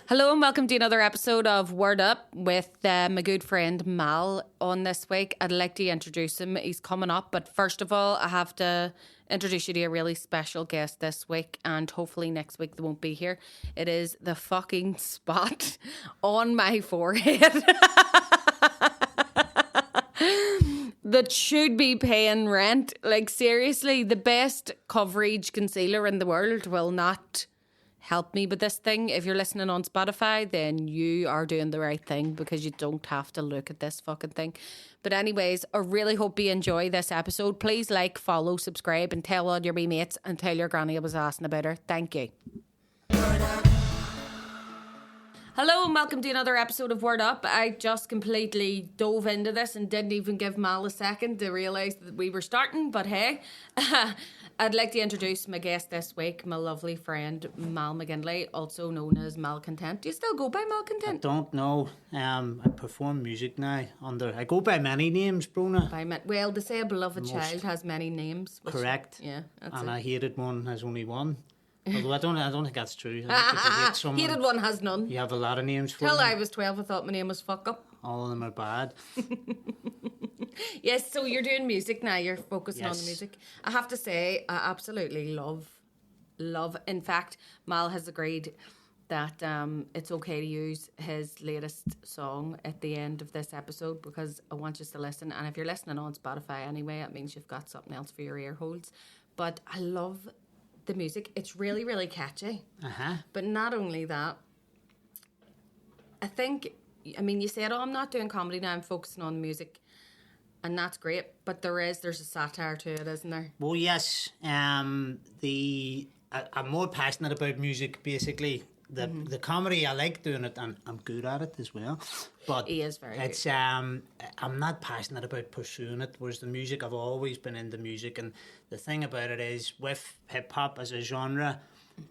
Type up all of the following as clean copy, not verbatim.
Hello and welcome to another episode of Word Up with my good friend Mael on this week. I'd like to introduce him. He's coming up, but first of all, I have to introduce you to a really special guest this week, and hopefully next week they won't be here. It is the fucking spot on my forehead that should be paying rent. Like, seriously, the best coverage concealer in the world will not help me with this thing. If you're listening on Spotify, then you are doing the right thing because you don't have to look at this fucking thing. But anyways, I really hope you enjoy this episode. Please like, follow, subscribe, and tell all your wee mates and tell your granny I was asking about her. Thank you. Hello and welcome to another episode of Word Up. I just completely dove into this and didn't even give Mal a second to realise that we were starting, but hey. I'd like to introduce my guest this week, my lovely friend Mael McGinley, also known as Malcontent. Do you still go by Malcontent? I don't know. I perform music now I go by many names, Bronagh. Well, they say a beloved child has many names. Correct. Yeah, that's and it. a hated one has only one. Although I don't think that's true. I think if you hate someone, hated one has none. You have a lot of names for Till them. I was 12, I thought my name was Fuck Up. All of them are bad. Yes, so you're doing music now. You're focusing on the Yes. music. I have to say, I absolutely love. In fact, Mal has agreed that it's okay to use his latest song at the end of this episode because I want you to listen. And if you're listening on Spotify anyway, it means you've got something else for your ear holes. But I love the music. It's really, really catchy. But not only that, I mean, you said, I'm not doing comedy now, I'm focusing on music. And that's great, but there's a satire to it, isn't there? Well, yes. I'm more passionate about music, basically. The comedy, I like doing it, and I'm good at it as well. But he is very good. I'm not passionate about pursuing it, whereas the music, I've always been into music. And the thing about it is, with hip-hop as a genre,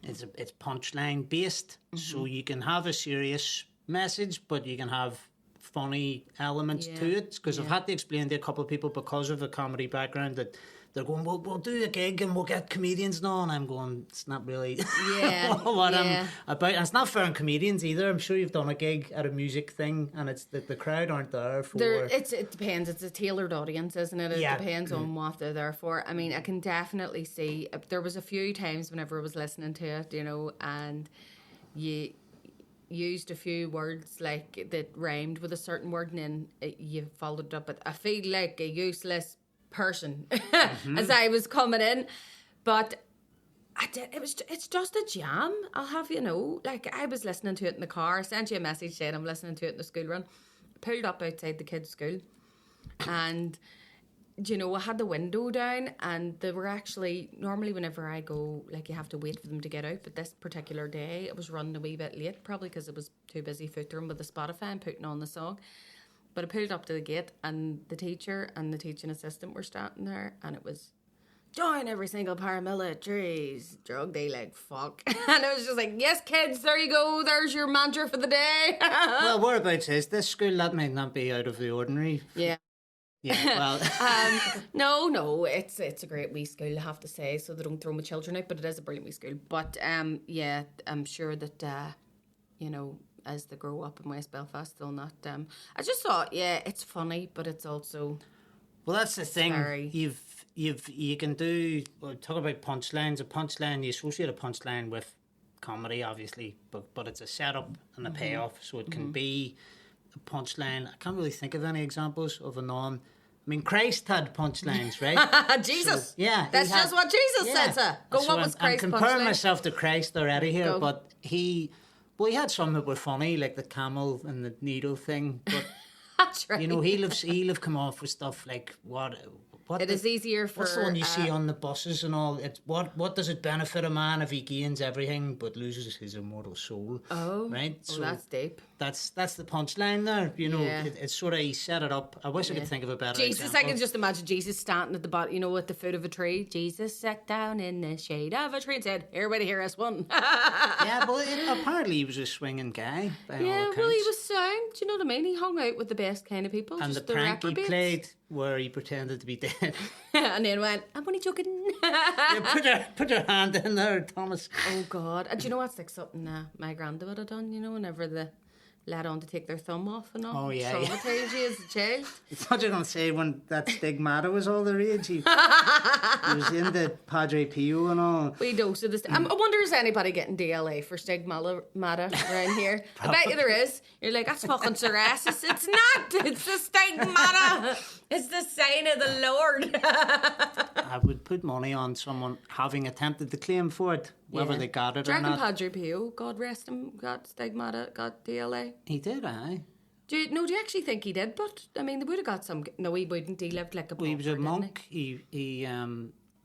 it's punchline based, so you can have a serious message, but you can have funny elements to it, because I've had to explain to a couple of people because of a comedy background that they're going, well, we'll do a gig and we'll get comedians now, and I'm going, it's not really what I'm about. And it's not fair on comedians either. I'm sure you've done a gig at a music thing and it's that the crowd aren't there for... It depends. It's a tailored audience, isn't it? It depends on what they're there for. I mean, I can definitely see... There was a few times whenever I was listening to it, and you used a few words like that rhymed with a certain word, and then you followed it up with, I feel like a useless person as I was coming in, but it's just a jam, I'll have you know. Like, I was listening to it in the car, sent you a message saying I'm listening to it in the school run, pulled up outside the kids' school, and I had the window down, and they were actually, normally whenever I go, like, you have to wait for them to get out, but this particular day, it was running a wee bit late, probably because I was too busy footering with the Spotify and putting on the song. But I pulled up to the gate, and the teacher and the teaching assistant were standing there, and it was, join every single paramilitaries, drug dealing, fuck. And it was just like, yes, kids, there you go, there's your mantra for the day. Well, whereabouts is this school? That might not be out of the ordinary. Yeah. Yeah, well, no, it's a great wee school, I have to say, so they don't throw my children out, but it is a brilliant wee school. But I'm sure that as they grow up in West Belfast, they'll not. I just thought, it's funny, but it's also. Well, that's the thing. Scary. You can do talk about punchlines. A punchline, you associate a punchline with comedy, obviously, but it's a setup and a payoff, so it can be. Punchline. I can't really think of any examples of a non. I mean, Christ had punchlines, right? Jesus. So, That's just what Jesus said, sir. Go, so what was Christ's I'm comparing punchline? myself to Christ already here, Go. but he had some that were funny, like the camel and the needle thing. But That's right. he'll have come off with stuff like what It is easier for... What's the one you see on the buses and all? It's what does it benefit a man if he gains everything but loses his immortal soul? Oh, right. So that's deep. That's the punchline there. Yeah. It's sort of, he set it up. I wish I could think of a better Jesus, example. I can just imagine Jesus standing at the bottom, at the foot of a tree. Jesus sat down in the shade of a tree and said, "Everybody hear us one." Yeah, well, apparently he was a swinging guy. By all Yeah, accounts. well, he was sound. Do you know what I mean? He hung out with the best kind of people. And just the prank he reprobates. played where he pretended to be dead. And then went, I'm only joking. Yeah, put your hand in there, Thomas. Oh, God. And do you know what's like something my granddad would have done, you know, whenever the lad on to take their thumb off and all. Oh, yeah. Traumatise you as a child. I thought you were going to say when that stigmata was all the rage. He was into Padre Pio and all. We dose of this. I wonder, is anybody getting DLA for stigmata around here? I bet you there is. You're like, that's fucking psoriasis. It's not. It's the stigmata. It's the sign of the Lord. I would put money on someone having attempted to claim for it, whether they got it or not. Padre Pio, God rest him, got stigmata, got DLA. He did, aye. Do you actually think he did? But, I mean, they would have got some... No, he wouldn't. He lived like a... Well, he was a monk. He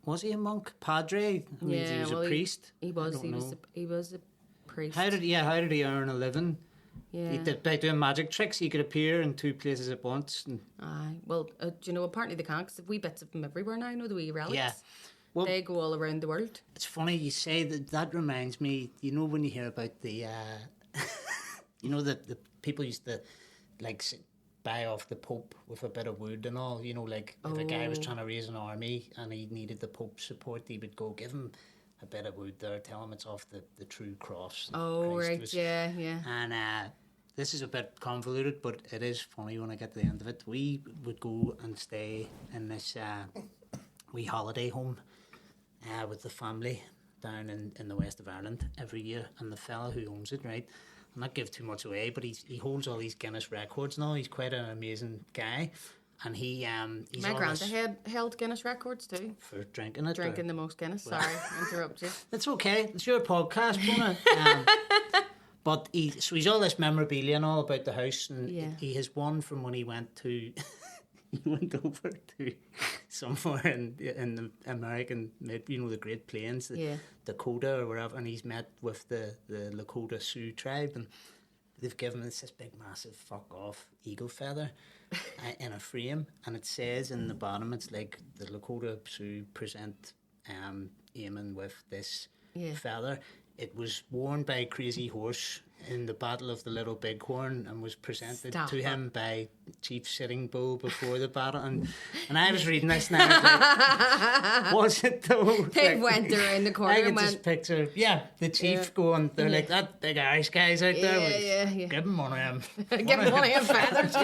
was he a monk? Padre? I mean, he was a priest. He was a priest. How did he earn a living? Yeah. By doing magic tricks, he could appear in two places at once. Aye. Well, do you know, apparently they can't, because wee bits of them everywhere now, the wee relics. Yeah. Well, they go all around the world. It's funny you say that. That reminds me, you know, when you hear about the, you know, the people used to, like, buy off the Pope with a bit of wood and all, you know, like, if a guy was trying to raise an army and he needed the Pope's support, he would go give him a bit of wood there, tell him it's off the true cross. Oh, Christ right, yeah. And this is a bit convoluted, but it is funny when I get to the end of it. We would go and stay in this wee holiday home with the family down in the west of Ireland every year, and the fella who owns it, right, I'll not give too much away, but he holds all these Guinness records and all. He's quite an amazing guy. And he's my granddad held Guinness records too. For drinking it? Drinking the most Guinness. Sorry, interrupt you. It's okay. It's your podcast, Bronagh. But he's all this memorabilia and all about the house, and he has one from when he went to... He went over to somewhere in the American, you know, the Great Plains, Dakota or wherever, and he's met with the Lakota Sioux tribe, and they've given him this big, massive, fuck off eagle feather in a frame, and it says in the bottom, it's like the Lakota Sioux present Eamon with this feather. It was worn by Crazy Horse in the Battle of the Little Bighorn and was presented to him by Chief Sitting Bull before the battle. And I was reading this and I was like, was it though? They went there in the corner and went... just picture, the chief going, they're like, that big Irish guy's out there. Give him one of them. Give him one of them feathers.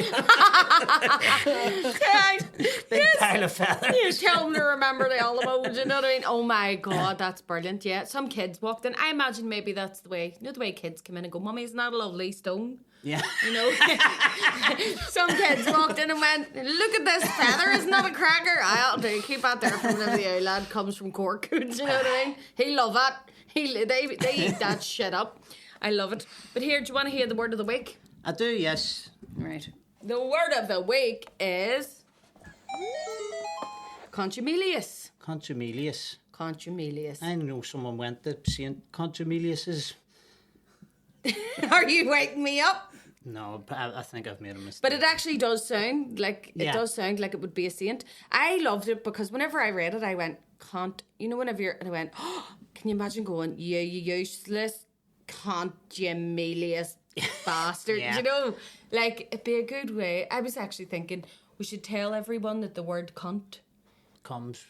Big pile of feathers. You tell them to remember the Alamo, do you know what I mean? Oh my God, that's brilliant. Yeah, some kids walked in. I imagine maybe that's the way, you know, the way kids come in and go, Mummy, isn't that a lovely stone? Yeah. You know? Some kids walked in and went, look at this feather, isn't that a cracker? I'll do, keep that there for whenever the lad comes from Cork. Do you know what I mean? He'll love that. They eat that shit up. I love it. But here, do you want to hear the word of the week? I do, yes. Right. The word of the week is... Contumelious. Contumelious. Contumelious. I know someone went to St. Contumelius's. Are you waking me up? No, I think I've made a mistake. But it actually does sound like it would be a saint. I loved it because whenever I read it, I went, and I went, oh, can you imagine going, you useless, contumelious bastard? Yeah. You know, like, it'd be a good way. I was actually thinking we should tell everyone that the word cunt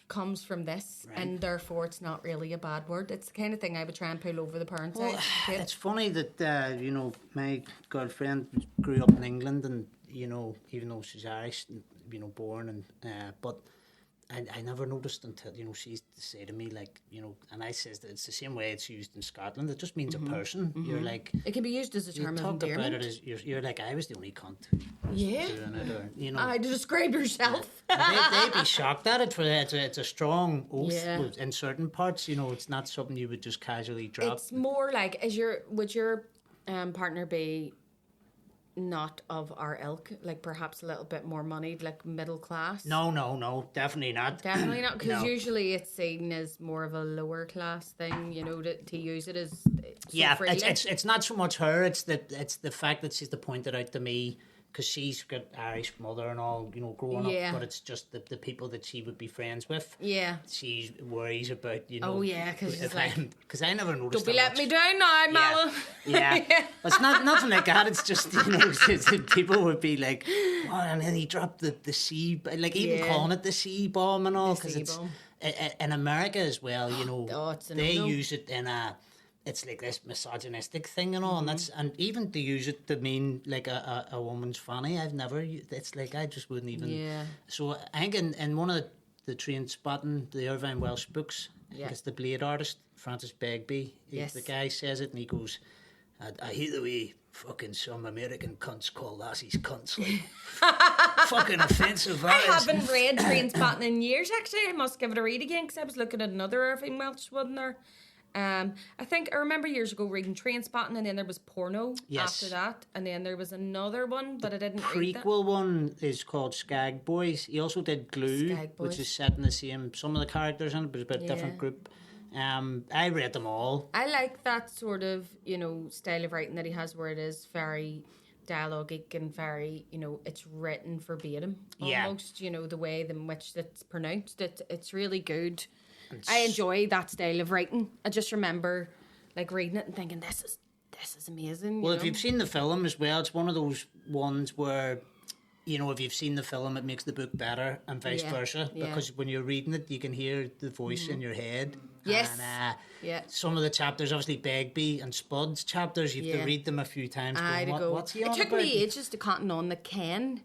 comes from this, right. And therefore it's not really a bad word. It's the kind of thing I would try and pull over the parents' eyes. It's funny that you know, my girlfriend grew up in England, and you know, even though she's Irish, you know, born and but I never noticed until, you know, she used to say to me, like, you know, and I says that it's the same way it's used in Scotland. It just means a person. Mm-hmm. You're like, it can be used as a term of endearment. You talk about it as you're like, I was the only cunt. Yeah. Doing it, or, you know, to describe yourself. They'd be shocked at it. It's a strong oath in certain parts. You know, it's not something you would just casually drop. It's more like, would your partner be not of our ilk, like perhaps a little bit more moneyed, like middle class? No, definitely not. Definitely not, because usually it's seen as more of a lower class thing, you know, to use it as freely. It's not so much her, it's the fact that she's to point it out to me because she's got Irish mother and all, you know, growing up, but it's just the people that she would be friends with. Yeah. She worries about, you know. Oh, yeah, because I never noticed. Don't be letting me down now, Mael. Yeah. It's nothing like that. It's just, you know, people would be like, oh, and then he dropped the C, like even calling it the C bomb and all, because it's in America as well, you know, they use it in it's like this misogynistic thing and all, and even to use it to mean like a woman's fanny. I've never. It's like I just wouldn't even. Yeah. So I think in one of the Train Spotting, the Irvine Welsh books, it's the Blade artist Francis Begbie. The guy says it and he goes, "I hear the way fucking some American cunts call lassies cunts, like fucking offensive." I haven't read Train Spotting in years. Actually, I must give it a read again because I was looking at another Irvine Welsh one there. I think I remember years ago reading Train Spotting, and then there was Porno after that, and then there was another one, but I didn't read that. Prequel one is called Skag Boys. He also did Glue, which is set in the same. Some of the characters in it, but it's a bit different group. I read them all. I like that sort of, you know, style of writing that he has, where it is very dialogic and very, you know, it's written verbatim almost. You know, the way in which it's pronounced. It's really good. I enjoy that style of writing. I just remember like reading it and thinking, this is amazing. Well, if you've seen the film as well, it's one of those ones where, you know, if you've seen the film, it makes the book better and vice versa. Because when you're reading it, you can hear the voice in your head. Yes. And some of the chapters, obviously Begbie and Spud's chapters, you have to read them a few times. What's he on about? It took me ages to cotton on the Ken.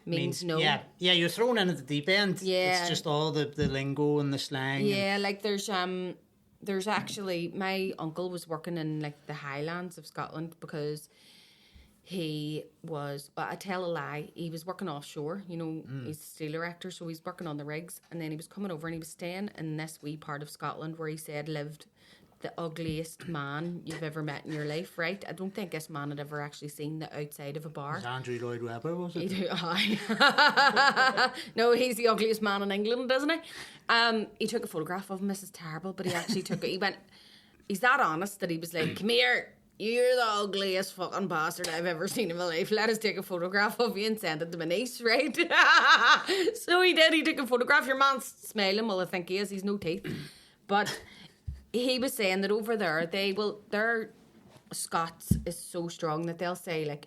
Means no. Yeah, you're thrown in at the deep end. Yeah. It's just all the lingo and the slang. Yeah, like there's actually, my uncle was working in like the Highlands of Scotland because he was, I tell a lie, he was working offshore, you know, he's a steel erector, so he's working on the rigs, and then he was coming over and he was staying in this wee part of Scotland where he said lived the ugliest man you've ever met in your life, right? I don't think this man had ever actually seen the outside of a bar. It was Andrew Lloyd Webber, was it? No, he's the ugliest man in England, isn't he? He took a photograph of him. This is terrible, but he actually took it. He went, he's that honest that he was like, come here, you're the ugliest fucking bastard I've ever seen in my life. Let us take a photograph of you and send it to my niece, right? So he did. He took a photograph. Your man's smiling. Well, I think he is. He's no teeth. But he was saying that over there, their Scots is so strong that they'll say, like,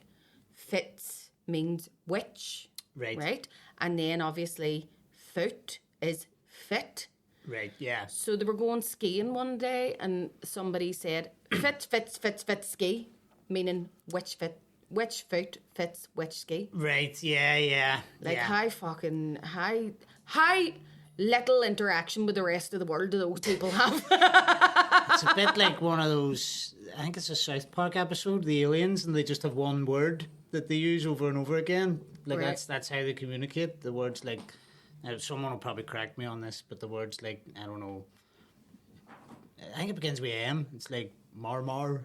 fits means witch. Right? And then, obviously, foot is fit. Right, yeah. So they were going skiing one day, and somebody said, fits, ski, meaning which foot fits which ski. Right, yeah. Like, how little interaction with the rest of the world do those people have? It's a bit like one of those, I think it's a South Park episode, the aliens, and they just have one word that they use over and over again. Like, that's how they communicate. The words like, someone will probably correct me on this, but the words like, I don't know, I think it begins with M. It's like mar,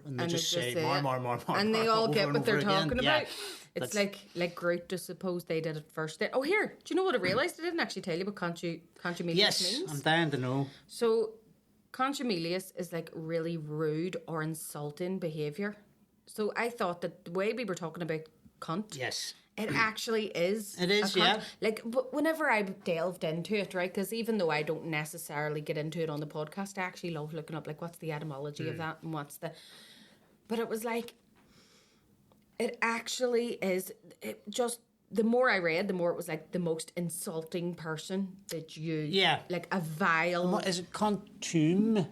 and they just say mar. And they all get what they're talking about. Yeah. It's like Groot, I suppose they did it first. Oh, here, do you know what I realised? I didn't actually tell you what contumelious means. Yes, I'm dying to know. So, contumelious is like really rude or insulting behaviour. So I thought that the way we were talking about cunt, yes, it actually is. It is, yeah. Like, but whenever I delved into it, right, because even though I don't necessarily get into it on the podcast, I actually love looking up, like, what's the etymology of that and what's the... But it was like, it actually is, it just, the more I read, the more it was like the most insulting person that you... Yeah. Like, a vile... What is it? Contumelious.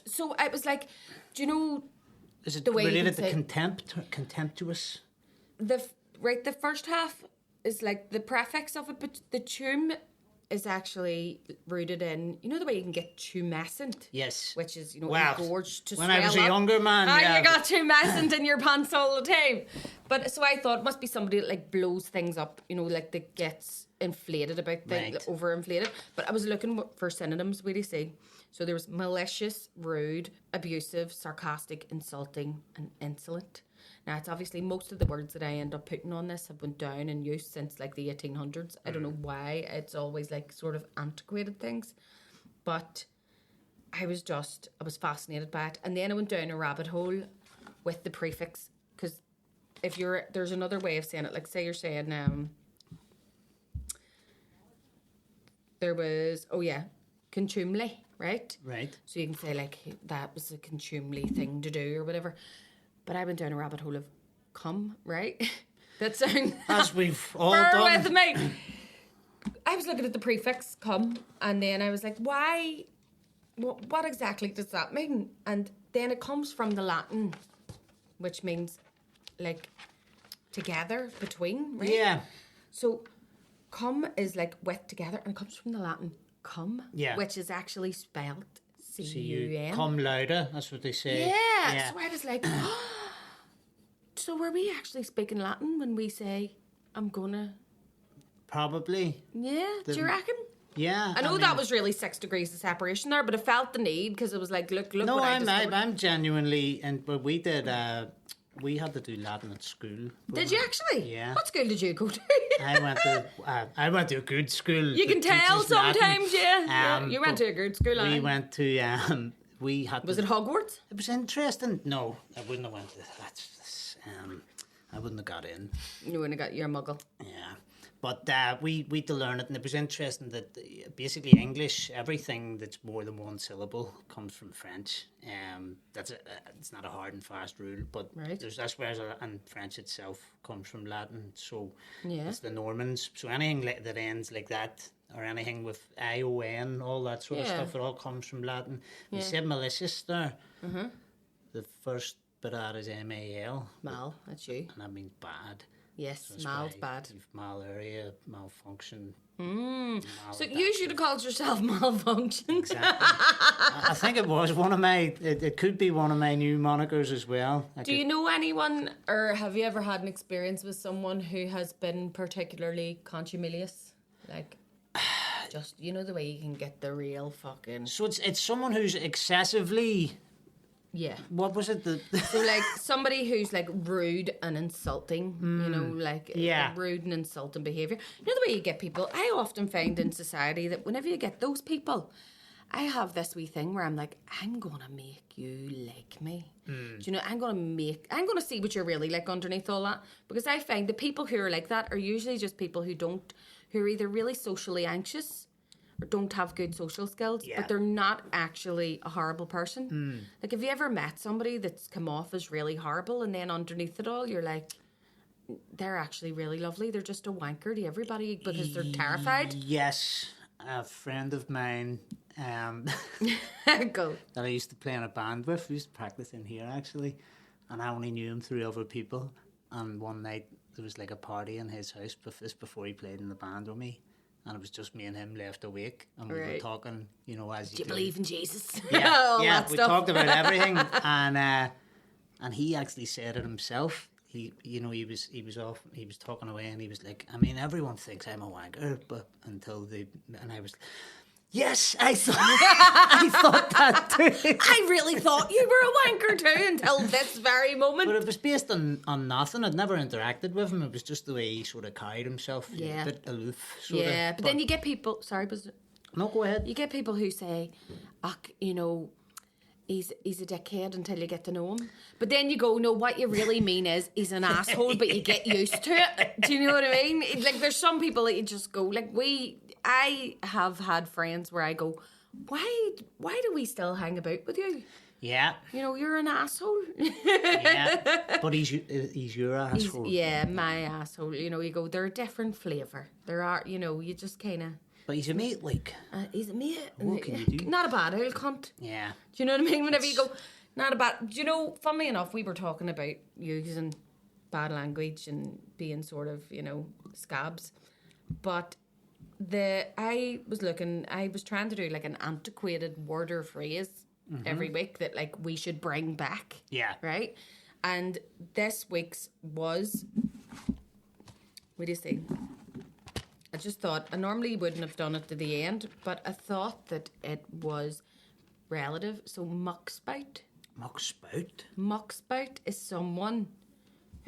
So I was like, do you know... Is it related to contemptuous? The first half is like the prefix of it, but the tum is actually rooted in, you know, the way you can get tumescent? Yes. Which is, you know, engorged to when I was a younger man, you got tumescent in your pants all the time. But so I thought it must be somebody that like blows things up, you know, like that gets inflated about things, overinflated. But I was looking for synonyms, what do you say? So there was malicious, rude, abusive, sarcastic, insulting, and insolent. Now, it's obviously most of the words that I end up putting on this have went down in use since like the 1800s. I don't know why. It's always like sort of antiquated things. But I was fascinated by it. And then I went down a rabbit hole with the prefix because there's another way of saying it. Like, say you're saying, there was, contumely, right? Right. So you can say, like, that was a contumely thing to do or whatever. But I went down a rabbit hole of cum, right? That sounds... As we've all Bear done. with me. I was looking at the prefix cum, and then I was like, why... What exactly does that mean? And then it comes from the Latin, which means, like, together, between, right? Yeah. So, cum is, like, with together, and it comes from the Latin cum, which is actually spelled C-U-M. Cum louder, that's what they say. Yeah. So I was like, so were we actually speaking Latin when we say, I'm gonna... Probably. Yeah, do you reckon? Yeah. I know that was really 6 degrees of separation there, but I felt the need because it was like, look no, what I just wrote. I'm genuinely, but we did, we had to do Latin at school. Did you actually? Yeah. What school did you go to? I went to a good school. You can tell sometimes, yeah. You went to a good school, We went to, we had Was it Hogwarts? It was interesting. No, I wouldn't have went to that. I wouldn't have got in. You wouldn't have got your muggle. Yeah. But we had to learn it, and it was interesting that basically English, everything that's more than one syllable comes from French. It's not a hard and fast rule, but that's where, and French itself comes from Latin. So it's the Normans. So anything that ends like that, or anything with I-O-N, all that sort of stuff, it all comes from Latin. You said malicious there. Mm-hmm. The first bit of that is M-A-L. Mal, that's you. And that means bad. Yes, so mal's bad. You've malaria, malfunction. So you should have called yourself malfunction. Exactly. I think it was one of my... It could be one of my new monikers as well. Do you know anyone, or have you ever had an experience with someone who has been particularly contumelious? Like, just, you know, the way you can get the real fucking... So it's someone who's excessively... Yeah. What was it? So, like, somebody who's, like, rude and insulting, you know, like, rude and insulting behaviour. You know the way you get people? I often find in society that whenever you get those people, I have this wee thing where I'm like, I'm going to make you like me. Do you know, I'm going to see what you're really like underneath all that. Because I find the people who are like that are usually just people who are either really socially anxious or don't have good social skills, but they're not actually a horrible person. Like, have you ever met somebody that's come off as really horrible, and then underneath it all, you're like, they're actually really lovely. They're just a wanker to everybody because they're terrified. Yes, a friend of mine Go. that I used to play in a band with. We used to practice in here, actually, and I only knew him through other people. And one night, there was like a party in his house before he played in the band with me. And it was just me and him left awake, and we were talking, you know, as you do. Do you believe in Jesus? Yeah, we talked about everything, and he actually said it himself. He was talking away, and he was like, I mean, everyone thinks I'm a wanker, but and I was. Yes, I thought that too. I really thought you were a wanker too until this very moment. But it was based on nothing. I'd never interacted with him. It was just the way he sort of carried himself. Yeah. A bit aloof. But then you get people... Sorry, but... No, go ahead. You get people who say, you know, he's a dickhead until you get to know him. But then you go, no, what you really mean is he's an asshole, but you get used to it. Do you know what I mean? Like, there's some people that you just go, like, I have had friends where I go, why do we still hang about with you? Yeah. You know, you're an asshole. Yeah. But he's your asshole. My asshole. You know, you go, they're a different flavour. There are, you know, you just kind of... But he's a mate, like. He's a mate. What can you do? Not a bad old cunt. Yeah. Do you know what I mean? Whenever you go, not a bad... Do you know, funnily enough, we were talking about using bad language and being sort of, you know, scabs. But... I was trying to do like an antiquated word or phrase every week that like we should bring back. Yeah. Right? And this week's was, what do you say? I just thought, I normally wouldn't have done it to the end, but I thought that it was relative. So muckspout. Muckspout? Muckspout is someone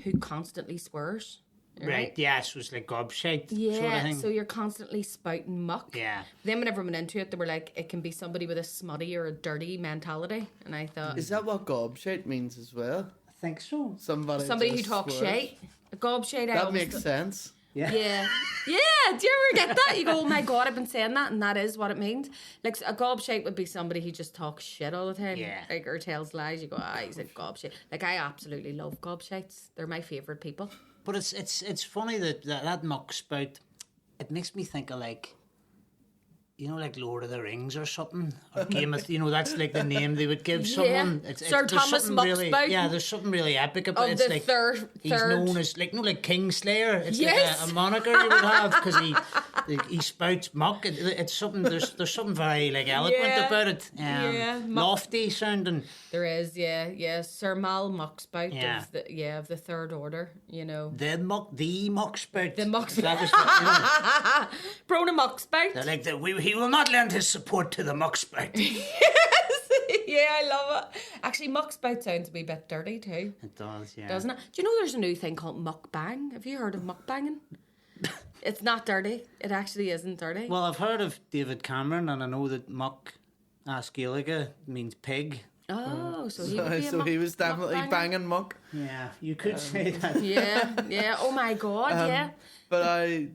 who constantly swears. Right, yeah, so it's like gobshite sort of thing. So you're constantly spouting muck. Yeah. Then when everyone went into it, they were like, it can be somebody with a smutty or a dirty mentality. And I thought... Is that what gobshite means as well? I think so. Somebody who talks shite. A gobshite. That makes sense. Yeah. Yeah. Yeah. Do you ever get that? You go, oh my God, I've been saying that, and that is what it means. Like, a gobshite would be somebody who just talks shit all the time. Yeah. Like, or tells lies. You go, he's a gobshite. Like, I absolutely love gobshites. They're my favourite people. But it's funny that muck spout, it makes me think of like, you know, like Lord of the Rings or something, or Game of, you know, that's like the name they would give someone. Sir Thomas Muckspout. Yeah, there's something really epic about it. Of It's the like third. he's known as like like Kingslayer. It's Yes. like a moniker you would have because he spouts muck. It's something. There's something very like eloquent about it. Lofty sounding. There is, yeah. Sir Mael Muckspout Yeah. of the third order. You know. The muckspout. The muckspout. That was what, Bronagh Muckspout. they're like he will not lend his support to the muckspout. Yeah, I love it. Actually, muckspout sounds a wee bit dirty too. It does, yeah. Doesn't it? Do you know there's a new thing called mukbang? Have you heard of mukbanging? It's not dirty. It actually isn't dirty. Well, I've heard of David Cameron, and I know that muck Gaeilge means pig. Oh, so he would be So he was definitely mukbanger. banging muck. Yeah, you could say that. Yeah. Oh my God, yeah. But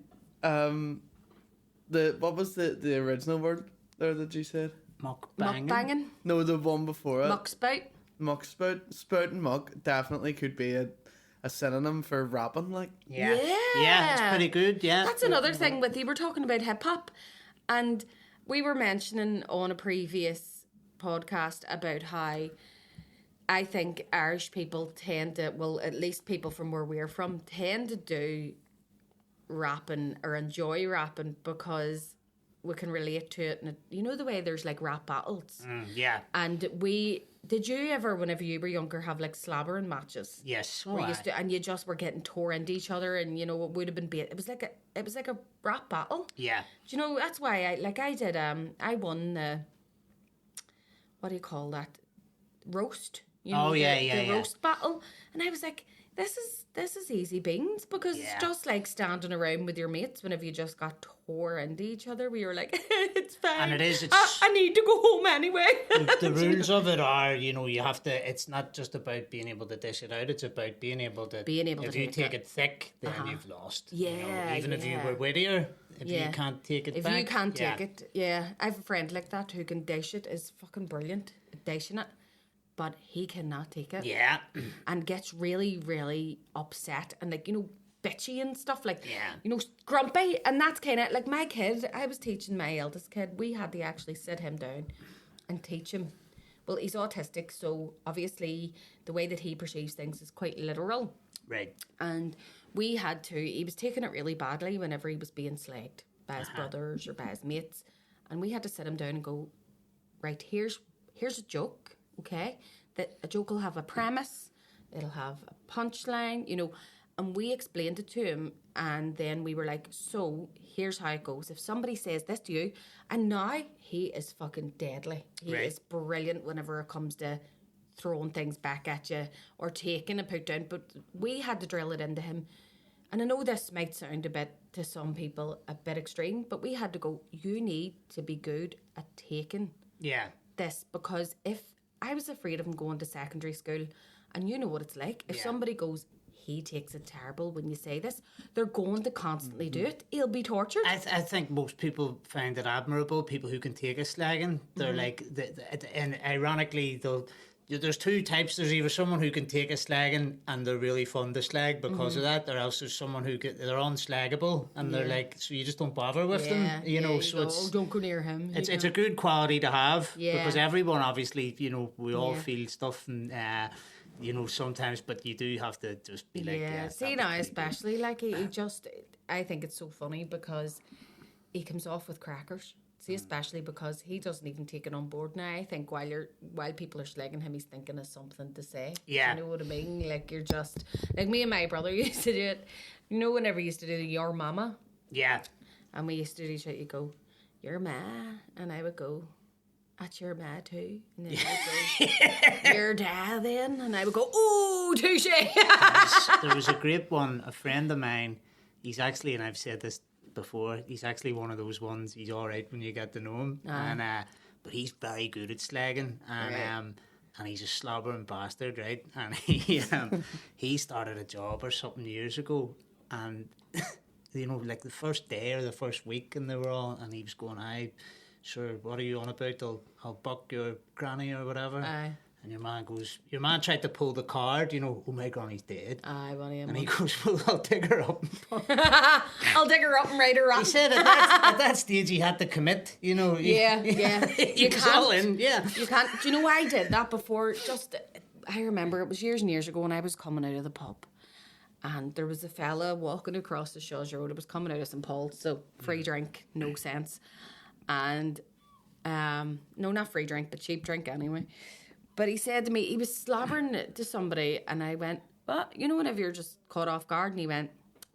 what was the original word there that you said? Mukbanging. No, the one before it. Muckspout. Muckspout. Spout and muck definitely could be a synonym for rapping, like. Yeah, it's pretty good. Yeah, That's another thing with you were talking about hip hop, and we were mentioning on a previous podcast about how I think Irish people tend to, well, at least people from where we're from, tend to do rapping or enjoy rapping because we can relate to it. And you know the way there's like rap battles? yeah. And did you ever, whenever you were younger, have like slabbering matches? Yes. Where you used to, and you just were getting tore into each other, and you know it would have been it was like a rap battle. Yeah. Do you know that's why I won the, what do you call that, roast? You know, the roast battle, and I was like, this is easy beans because it's just like standing around with your mates whenever you just got tore into each other. We were like, it's fine. And it's I need to go home anyway. The rules of it are, you know, you have to. It's not just about being able to dish it out. It's about being able to. If you take it thick, then you've lost. Yeah. You know, even if you were wittier, if you can't take it. If back, you can't take it, I have a friend like that who can dish it. Is fucking brilliant at dishing it. But he cannot take it. Yeah. And gets really, really upset and like, you know, bitchy and stuff. Like, Yeah. you know, grumpy. And that's kind of like my kid. I was teaching my eldest kid. We had to actually sit him down and teach him. Well, he's autistic, so obviously the way that he perceives things is quite literal. Right. And he was taking it really badly whenever he was being slagged by his brothers or by his mates. And we had to sit him down and go, right, here's a joke. Okay, that a joke will have a premise, it'll have a punchline, you know, and we explained it to him, and then we were like, so here's how it goes. If somebody says this to you, and now he is fucking deadly. He is brilliant whenever it comes to throwing things back at you or taking a put down. But we had to drill it into him. And I know this might sound to some people a bit extreme, but we had to go, you need to be good at taking this, because if I was afraid of him going to secondary school, and you know what it's like. If somebody goes, he takes it terrible when you say this, they're going to constantly do it. He'll be tortured. I think most people find it admirable, people who can take a slagging. They're like, and ironically, there's two types. There's either someone who can take a slagging and they're really fun to slag because of that, or else there's someone they're unslaggable and they're like, so you just don't bother with them, you know. So it's don't go near him. It's a good quality to have because everyone obviously, you know, we all feel stuff and you know sometimes, but you do have to just be like, see now, especially like he just, I think it's so funny because he comes off with crackers. See, especially because he doesn't even take it on board now. I think while people are slagging him, he's thinking of something to say. Yeah. You know what I mean? Like, you're just... Like, me and my brother used to do it. You know, whenever you used to do the your mama? Yeah. And we used to do each other, you go, your ma. And I would go, that's your ma too. And then I would go, your dad then. And I would go, ooh, touche. There was a great one, a friend of mine, he's actually, and I've said this before, he's actually one of those ones, he's all right when you get to know him, and but he's very good at slagging, and and he's a slobbering bastard, right? And he started a job or something years ago, and like the first day or the first week, and they were all, and he was going, "Aye, sure, what are you on about? I'll buck your granny or whatever." Aye. And your man tried to pull the card, oh, my granny's dead. Aye, well, and he goes, "Well, I'll dig her up." I'll dig her up and write her up. He said at that stage he had to commit, Yeah. You can't. Yeah. You can't. Do you know why I did that before? I remember it was years and years ago, and I was coming out of the pub, and there was a fella walking across the Shaws Road. It was coming out of St. Paul's, so free drink, no sense. And, no, not free drink, but cheap drink anyway. But he said to me, he was slobbering to somebody, and I went, "Well, whenever you're just caught off guard," and he went,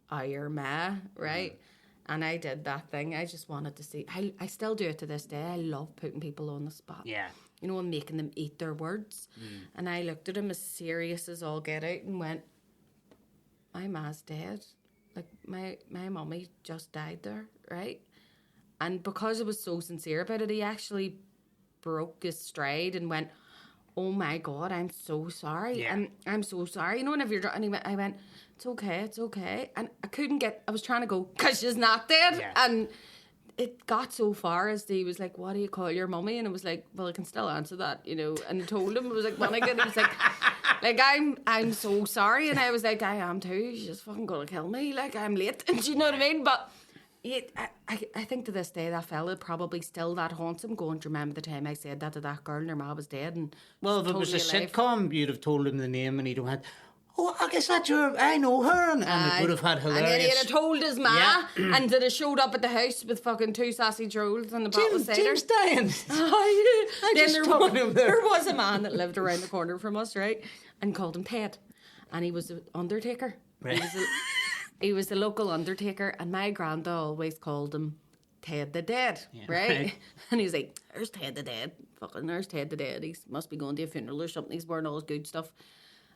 "Oh, you're Ma, right?" And I did that thing. I just wanted to see. I still do it to this day. I love putting people on the spot. Yeah. And making them eat their words. And I looked at him as serious as all get out and went, "My ma's dead. Like, my mummy just died there, right?" And because I was so sincere about it, he actually broke his stride and went, "Oh my God, I'm so sorry. Yeah. I'm so sorry." Whenever you're and I went, it's okay. And I was trying to go, "'Cause she's not dead." Yeah. And it got so far as he was like, "What do you call your mummy?" And it was like, "Well, I can still answer that, And I told him, it was like, Bronagh, and he was like, I'm so sorry. And I was like, "I am too. She's just fucking gonna kill me. Like, I'm late." And do you know what I mean? But I think to this day that fella probably still that haunts him, going, "Do you remember the time I said that to that girl and her ma was dead?" And well, if it totally was a alive. sitcom, you'd have told him the name, and he'd have had, "Oh, I guess that's I know her," and it would have had hilarious. And then he'd have told his ma, Yeah. and then it showed up at the house with fucking 2 sausage rolls and a bottle of cider. Jim's dying. Then there there was a man that lived around the corner from us, right, and called him Ted, and he was an undertaker. Right. He was the local undertaker, and my granda always called him Ted the Dead, right? And he's like, "There's Ted the Dead. Fucking there's Ted the Dead. He must be going to a funeral or something. He's wearing all his good stuff."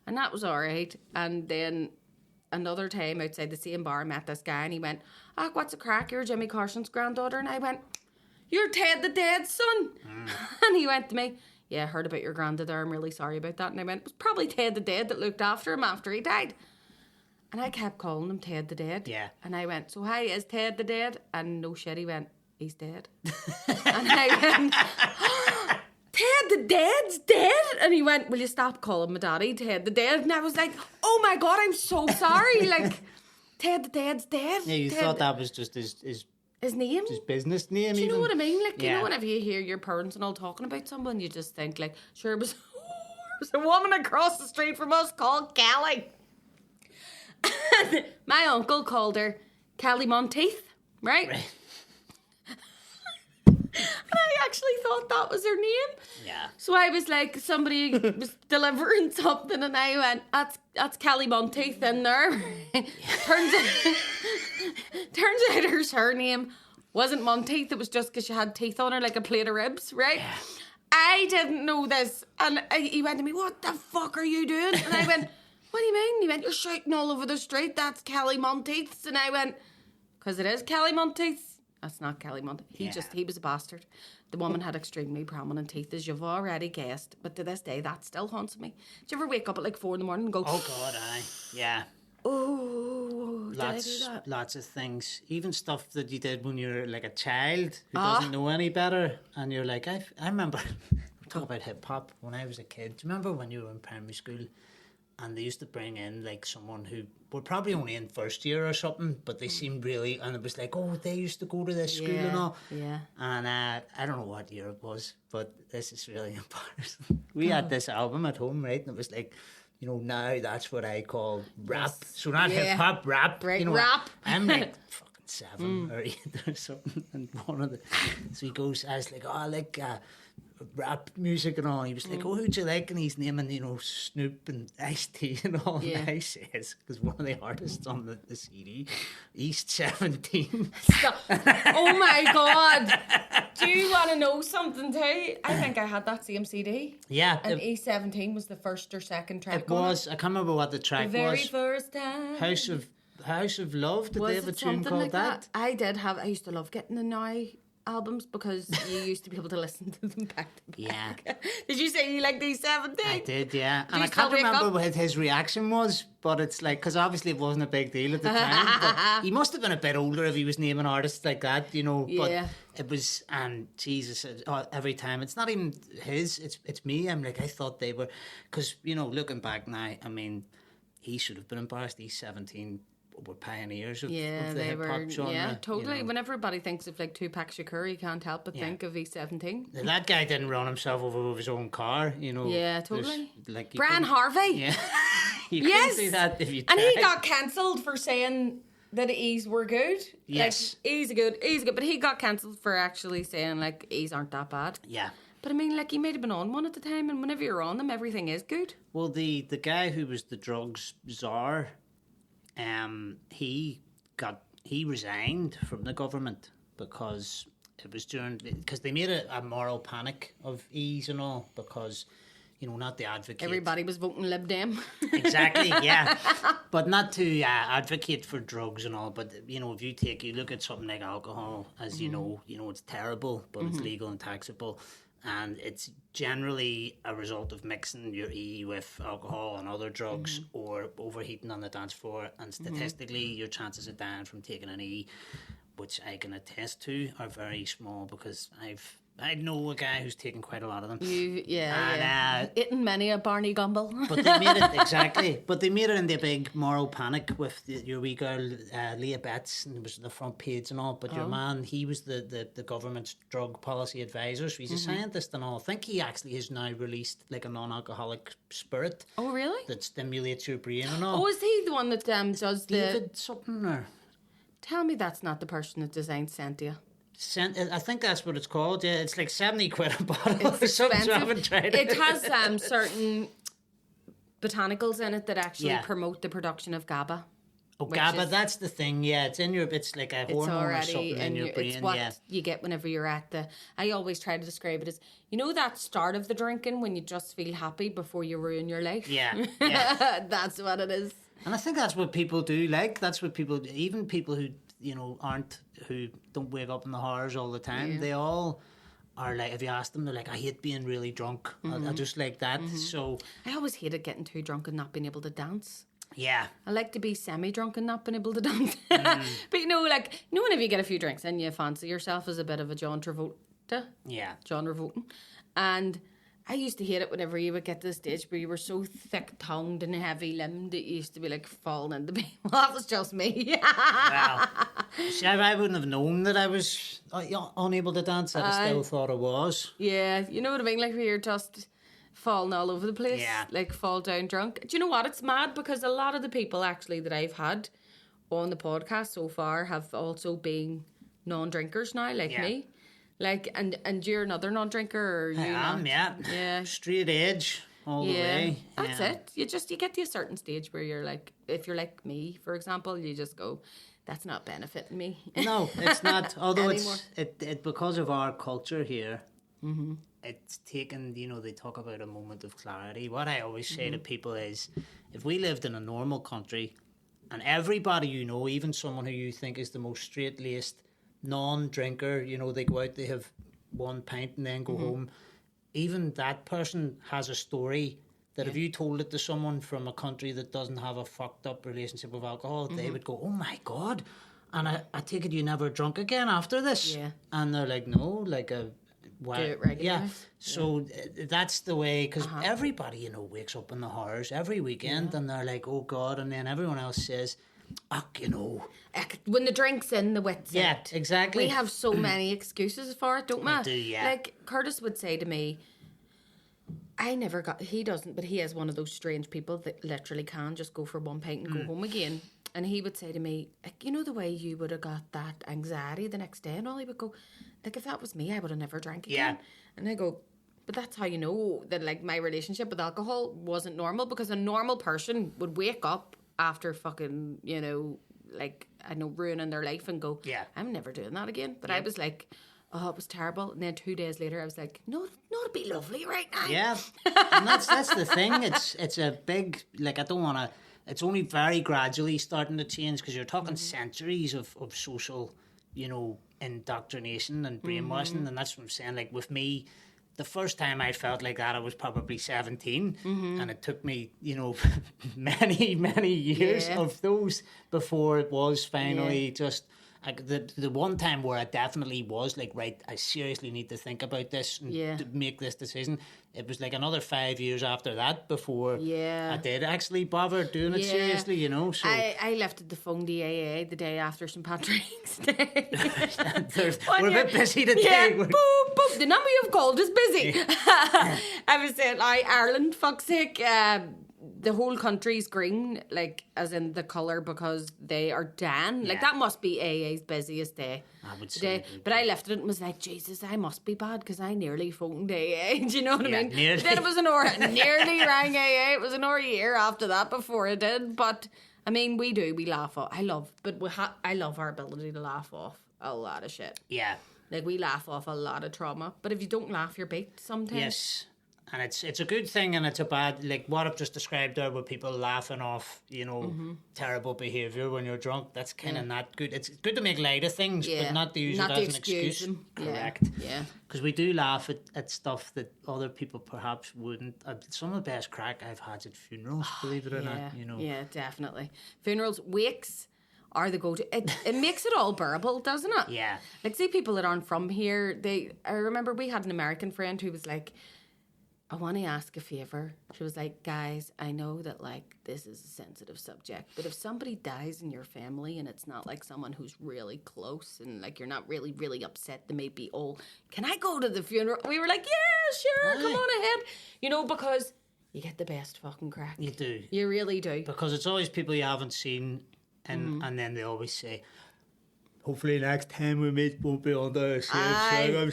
And that was all right. And then another time outside the same bar, I met this guy, and he went, "Ah, what's a crack? You're Jimmy Carson's granddaughter." And I went, "You're Ted the Dead's son." And he went to me, "Yeah, I heard about your granddad there. I'm really sorry about that." And I went, "It was probably Ted the Dead that looked after him after he died." And I kept calling him Ted the Dead. Yeah. And I went, "So, hi, is Ted the Dead?" And no shit, he went, "He's dead." And I went, "Ted the Dead's dead?" And he went, "Will you stop calling my daddy Ted the Dead?" And I was like, "Oh my God, I'm so sorry." Like, Ted the Dead's dead. Yeah, you thought that was just his name? his business name. Do you even. know what I mean? Like, Yeah. whenever you hear your parents and all talking about someone, you just think, like, sure, it was a woman across the street from us called Callie. And my uncle called her Callie Monteith, right? And I actually thought that was her name. Yeah. So I was like, somebody was delivering something, and I went, that's Callie Monteith in there. Turns out her surname wasn't Monteith. It was just because she had teeth on her like a plate of ribs, right? Yeah. I didn't know this. And he went to me, "What the fuck are you doing?" And I went, "What do you mean?" He went, "You're shouting all over the street. That's Callie Monteith's." And I went, "Because it is Callie Monteith's." That's not Callie Monteith. He was a bastard. The woman had extremely prominent teeth, as you've already guessed. But to this day, that still haunts me. Do you ever wake up at like 4 a.m. and go, "Oh God, aye, yeah." "Oh, did I do that?" Lots of things, even stuff that you did when you were like a child who doesn't know any better, and you're like, I remember. Talk about hip hop when I was a kid. Do you remember when you were in primary school, and they used to bring in like someone who were probably only in first year or something, but they seemed really, and it was like, "Oh, they used to go to this school and all." Yeah. And I don't know what year it was, but this is really embarrassing. We had this album at home, right, and it was like, now that's what I call rap. Yes. So not Yeah. hip hop, rap. Right, rap. I'm like fucking 7 or 8 or something, and so he goes, I was like, "Oh, I like rap music and all." He was like, "Oh, who'd you like?" And he's naming, Snoop and Ice-T and all. Yeah. And I says, because one of the artists on the CD, East 17. Stop. Oh my God. Do you want to know something too? I think I had that same CD. Yeah. And E17 was the first or second track. It was. I can't remember what the track the very was. first time. House of Love. Did Was they have a it tune something called like that? I used to love getting the Now albums because you used to be able to listen to them back to back. Yeah. Did you say you like these 17? I did, yeah. Did And you I can't still wake remember up? what his reaction was, but it's like, because obviously it wasn't a big deal at the time. But he must have been a bit older if he was naming artists like that, you know. Yeah. But it was, and Jesus, every time, it's not even his, it's me. I'm like, I thought they were, because, you know, looking back now, I mean, he should have been embarrassed. He's 17. Were pioneers of the hip hop genre. Yeah, totally. You know. When everybody thinks of like Tupac Shakur, you can't help but think of E17. That guy didn't run himself over with his own car, you know. Yeah, totally. Like Brian Harvey. Yeah. You Yes. couldn't do that if you And tried. he got cancelled for saying that E's were good. Yes. Like, E's good, but he got cancelled for actually saying like E's aren't that bad. Yeah. But I mean, like, he might have been on one at the time, and whenever you're on them, everything is good. Well, the guy who was the drugs czar, he resigned from the government because it was because they made a moral panic of E's and all, because, you know, not to advocate. Everybody was voting Lib Dem. Exactly, yeah. But not to advocate for drugs and all, but, you know, if you look at something like alcohol, as you know, it's terrible, but it's legal and taxable. And it's generally a result of mixing your E with alcohol and other drugs or overheating on the dance floor. And statistically, your chances of dying from taking an E, which I can attest to, are very small, because I know a guy who's taken quite a lot of them. Eating many a Barney Gumble. But they made it, exactly. But they made it into a big moral panic with your wee girl, Leah Betts, and it was on the front page and all. But your man, he was the government's drug policy advisor, so he's a scientist and all. I think he actually has now released like a non-alcoholic spirit. Oh, really? That stimulates your brain and all. Oh, is he the one that does David something or... Tell me that's not the person that designed Sentia. I think that's what it's called. Yeah, it's like 70 quid a bottle or something. So I haven't tried it. It has certain botanicals in it that actually promote the production of GABA. Oh, GABA, that's the thing. Yeah, it's like a hormone or something in your brain. It's what you get whenever you're at the... I always try to describe it as, you know, that start of the drinking when you just feel happy before you ruin your life? Yeah. That's what it is. And I think that's what people do like. That's what people... Even people who, you know, who don't wake up in the horrors all the time, they all are like, if you ask them, they're like, I hate being really drunk. I just like that. So I always hated getting too drunk and not being able to dance. Yeah. I like to be semi-drunk and not being able to dance. But you know, whenever you get a few drinks and you fancy yourself as a bit of a John Travolta. Yeah. John Travolta. And I used to hate it whenever you would get to the stage where you were so thick-tongued and heavy-limbed it used to be like falling into me. Well, that was just me. Wow. See, I wouldn't have known that I was unable to dance. I still thought I was. Yeah, you know what I mean? Like, where you're just falling all over the place. Yeah. Like, fall down drunk. Do you know what? It's mad because a lot of the people, actually, that I've had on the podcast so far have also been non-drinkers now, like me. Like, and you're another non-drinker, or I am, yeah. Straight edge all the way. That's it. You get to a certain stage where you're like, if you're like me, for example, you just go, that's not benefiting me. No, it's not. Although it because of our culture here, it's taken, you know, they talk about a moment of clarity. What I always say to people is, if we lived in a normal country and everybody you know, even someone who you think is the most straight-laced non-drinker, you know, they go out, they have one pint and then go home, even that person has a story that if you told it to someone from a country that doesn't have a fucked up relationship with alcohol, they would go, oh my God, and I take it you never drunk again after this? And they're like, no, like a... Do it regularly. Yeah, so that's the way, because everybody, you know, wakes up in the horrors every weekend and they're like, oh God, and then everyone else says, you know, when the drink's in, the wit's in. Yeah, exactly. We have so many excuses for it, don't we? We do, yeah. Like, Curtis would say to me, he doesn't, but he is one of those strange people that literally can just go for one pint and go home again. And he would say to me, like, you know the way you would have got that anxiety the next day and all? He would go, like, if that was me, I would have never drank again. And I go, but that's how you know that, like, my relationship with alcohol wasn't normal, because a normal person would wake up after fucking, you know, like, I know, ruining their life and go, I'm never doing that again. But I was like, oh, it was terrible. And then 2 days later, I was like, no, it'd be lovely right now. Yeah. And that's the thing. It's a big, like, I don't want to, it's only very gradually starting to change, because you're talking centuries of social indoctrination and brainwashing, and that's what I'm saying. Like with me, the first time I felt like that, I was probably 17, and it took me, many years of those before it was finally just. Like the one time where I definitely was like, right, I seriously need to think about this and to make this decision. It was like another 5 years after that before I did actually bother doing it seriously, So I left the phone to AA the day after St. Patrick's Day. We're a bit busy today. Yeah, boop, boop. The number you've called is busy. I was saying, Ireland, fuck's sake. The whole country's green, like, as in the colour, because they are Dan. Like, that must be AA's busiest day. I would say. But I left it and was like, Jesus, I must be bad because I nearly phoned AA. Do you know what I mean? Nearly. Then it was an hour, nearly rang AA. It was an hour a year after that before I did. But, I mean, we laugh off. I love our ability to laugh off a lot of shit. Yeah. Like, we laugh off a lot of trauma. But if you don't laugh, you're beat sometimes. Yes. And it's a good thing and it's a bad, like what I've just described there with people laughing off, terrible behaviour when you're drunk. That's kind of not good. It's good to make light of things, but not to use it as an excuse. Correct. Yeah. Because we do laugh at stuff that other people perhaps wouldn't. Some of the best crack I've had at funerals, believe it or not. Yeah, definitely. Funerals, wakes are the go-to. It makes it all bearable, doesn't it? Yeah. Like, see people that aren't from here, I remember we had an American friend who was like, I want to ask a favour. She was like, guys, I know that, like, this is a sensitive subject, but if somebody dies in your family and it's not, like, someone who's really close and, like, you're not really, really upset, they may be old, can I go to the funeral? We were like, yeah, sure, come on ahead. Because you get the best fucking crack. You do. You really do. Because it's always people you haven't seen, and then they always say, hopefully next time we meet won't be on the same and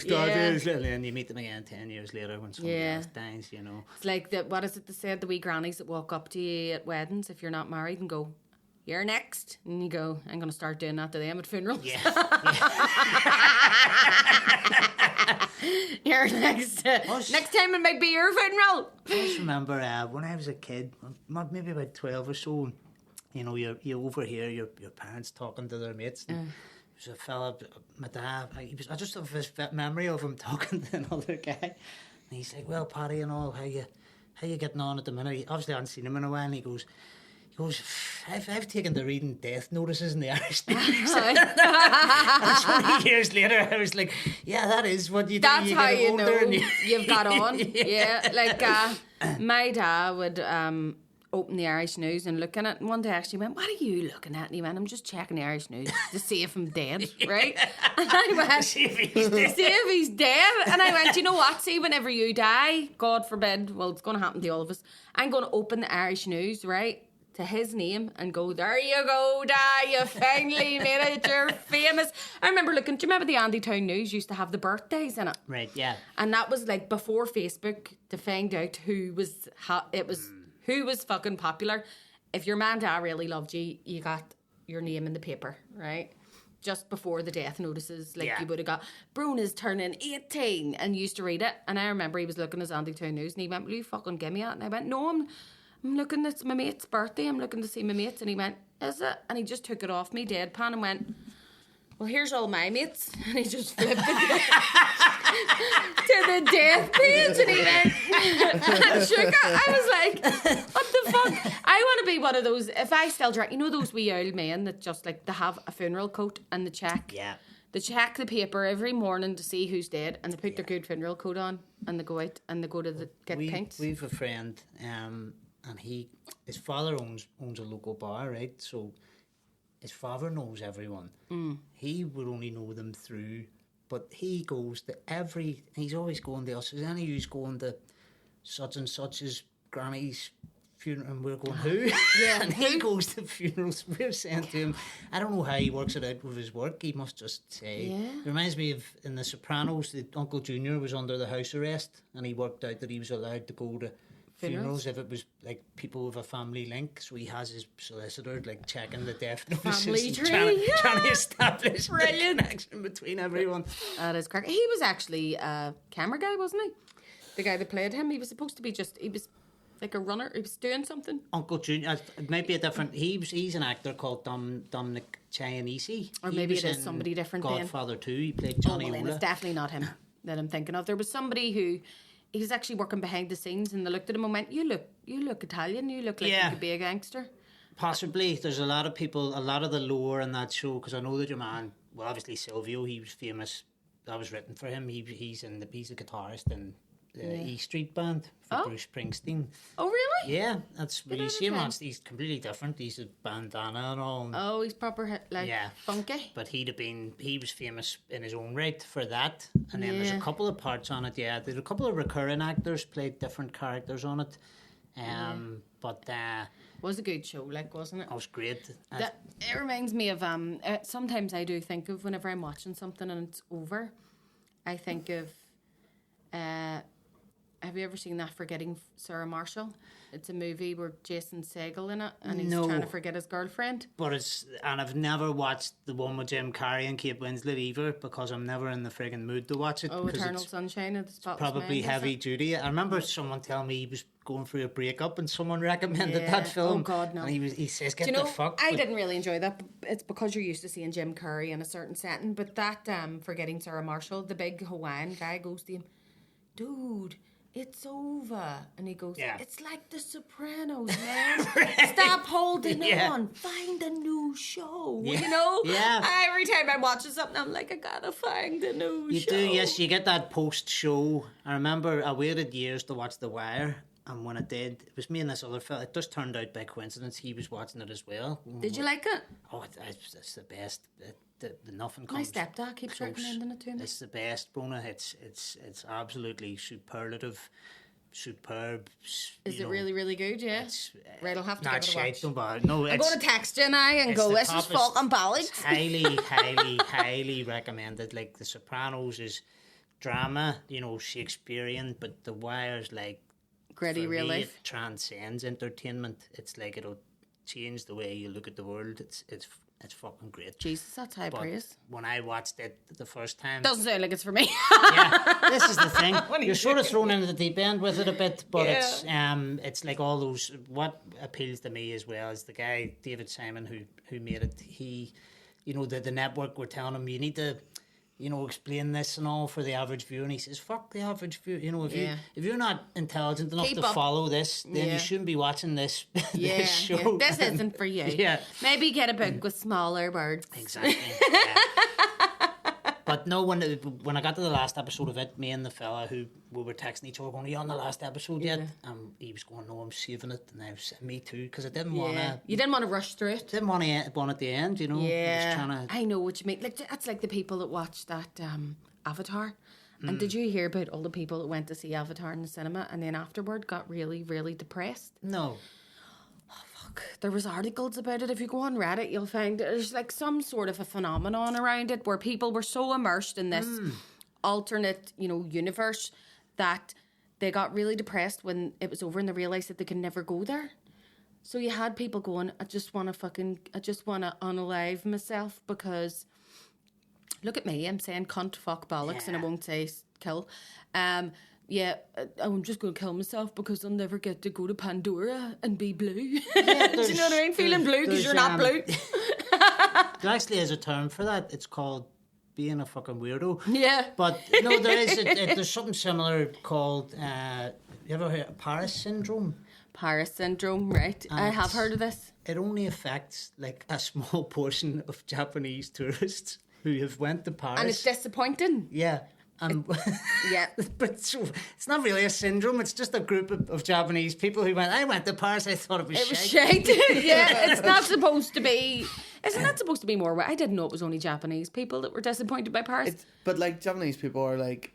then you meet them again 10 years later when somebody else dies, It's like, what is it they said, the wee grannies that walk up to you at weddings if you're not married and go, you're next. And you go, I'm going to start doing that to them at funerals. Yeah. You're next. Next time it might be your funeral. I just remember when I was a kid, maybe about 12 or so, you overhear your parents talking to their mates. And there's a fella, my dad, I just have this memory of him talking to another guy. And he's like, well, Paddy and all, how you getting on at the minute? Obviously I hadn't seen him in a while, and he goes, I've taken to reading death notices in the Irish Times. And 20 years later, I was like, yeah, that is what you do. That's how you know and you've got on. Yeah, like my dad would open the Irish News and look at it, and one day I actually went, what are you looking at? And he went, I'm just checking the Irish News to see if I'm dead, right? And I went, see if he's dead. And I went, you know what, see, whenever you die, God forbid, well, it's going to happen to all of us, I'm going to open the Irish News, right, to his name and go, there you go, Dad, you finally made it, you're famous. I remember do you remember the Andy Town News used to have the birthdays in it? Right, yeah. And that was like before Facebook, to find out who was fucking popular. If your man dad really loved you, you got your name in the paper, right? Just before the death notices, you would have got, Bronagh turning 18, and you used to read it. And I remember he was looking at his Andy Town News and he went, will you fucking give me that? And I went, no, I'm looking, it's my mate's birthday, I'm looking to see my mates. And he went, is it? And he just took it off me deadpan and went, well, here's all my mates. And he just flipped it to the death page, and he went, and shook it. I was like, what the fuck? I want to be one of those, if I still drink, those wee old men that just they have a funeral coat and they check. Yeah. They check the paper every morning to see who's dead, and they put their good funeral coat on, and they go out and they go to get pints. We've a friend, and his father owns a local bar, right? So his father knows everyone. He would only know them through, but he goes to he's always going to us. Is any who's going to such and such's granny's funeral? And we're going, who? Yeah. And he goes to funerals. We're saying to him, I don't know how he works it out with his work. He must just say. Yeah. It reminds me of in The Sopranos, that Uncle Junior was under the house arrest, and he worked out that he was allowed to go to funerals if it was like people with a family link. So he has his solicitor checking the death notices, family tree, trying to establish the connection between everyone. That is correct. He was actually a camera guy, wasn't he? The guy that played him. He was supposed to be like a runner. He was doing something. Uncle Junior. It might be a different. He's an actor called Dominic Chianese. Or maybe it is somebody different. Godfather 2. He played Johnny Ola. It's definitely not him that I'm thinking of. There was somebody who he was actually working behind the scenes, and they looked at him and went, "You look Italian. You look like you could be a gangster." Possibly. There's a lot of people, a lot of the lore in that show, because I know that your man, well, obviously Silvio, he was famous. That was written for him. He's a guitarist in the E Street Band for Bruce Springsteen. Oh, really? Yeah, that's what you see him on. He's completely different. He's a bandana and all. Oh, he's proper funky. But he was famous in his own right for that. And then there's a couple of parts on it. Yeah, there's a couple of recurring actors played different characters on it. But it was a good show, wasn't it? It was great. It reminds me of sometimes I do think of whenever I'm watching something and it's over, I think of have you ever seen that Forgetting Sarah Marshall? It's a movie where Jason Segel in it and he's trying to forget his girlfriend. And I've never watched the one with Jim Carrey and Kate Winslet either, because I'm never in the friggin' mood to watch it. Oh, Eternal Sunshine of the Spotless Mind. Probably heavy duty. I remember someone telling me he was going through a breakup and someone recommended that film. Oh God, no. And he says, "Get the fuck." I didn't really enjoy that. It's because you're used to seeing Jim Carrey in a certain setting. But that Forgetting Sarah Marshall, the big Hawaiian guy goes to him, "Dude, it's over." And he goes, "It's like The Sopranos, man. Stop holding on. Find a new show." You know? Yeah. Every time I'm watching something, I'm like, I gotta find a new show. You do, yes. You get that post-show. I remember I waited years to watch The Wire. And when I did, it was me and this other fella. It just turned out by coincidence he was watching it as well. Did you like it? Oh, it's the best. Nothing comes. My stepdad keeps recommending it to me. It's the best, Bronagh. It's absolutely superb. Is it really, really good? Yeah. Right, I'll have to give it a watch. Don't bother. No, I'm going to text you now and go, "This is fucking bollocks." Highly recommended. Like The Sopranos is drama, Shakespearean, but The Wire's like gritty real life. It transcends entertainment. It's like it'll change the way you look at the world. It's fucking great. Jesus, that's high praise. When I watched it the first time, doesn't sound like it's for me. This is the thing. You're sort of thrown into the deep end with it a bit, but it's like all those. What appeals to me as well is the guy David Simon who made it. He, the network were telling him, you need to, explain this and all for the average viewer, and he says, "Fuck the average viewer. If you're not intelligent enough to follow this, then you shouldn't be watching this, this show. This isn't for you. Maybe get a book with smaller words." Exactly. But no, when I got to the last episode of it, me and the fella who we were texting each other going, "Are you on the last episode yet?" He was going, "No, I'm saving it," and I was, "Me too," because I didn't want to. You didn't want to rush through it. Didn't want to one at the end, Yeah, I know what you mean. Like that's like the people that watched that Avatar. And did you hear about all the people that went to see Avatar in the cinema and then afterward got really, really depressed? No. There was articles about it. If you go on Reddit, you'll find there's like some sort of a phenomenon around it where people were so immersed in this alternate, universe that they got really depressed when it was over and they realised that they could never go there. So you had people going, I just want to unalive myself because look at me, I'm saying cunt, fuck, bollocks, and I won't say kill. I'm just going to kill myself because I'll never get to go to Pandora and be blue. Do you know what I mean? Feeling blue because you're not blue. There actually is a term for that. It's called being a fucking weirdo. Yeah. But no, there's something similar called, you ever heard of Paris syndrome? Paris syndrome, right. And I have heard of this. It only affects like a small portion of Japanese tourists who have went to Paris. And it's disappointing. Yeah. But it's not really a syndrome. It's just a group of Japanese people who went, I went to Paris, I thought it was shite. It's not supposed to be. Isn't that supposed to be more? I didn't know it was only Japanese people that were disappointed by Paris. But like Japanese people are like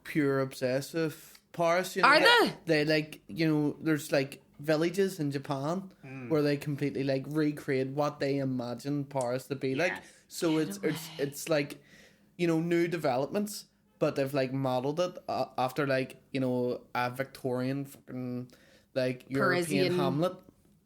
pure obsessed with Paris. Are they? They like, there's like villages in Japan where they completely like recreate what they imagine Paris to be like. So it's like, new developments. But they've like modelled it after like, a Victorian fucking like European Hamlet.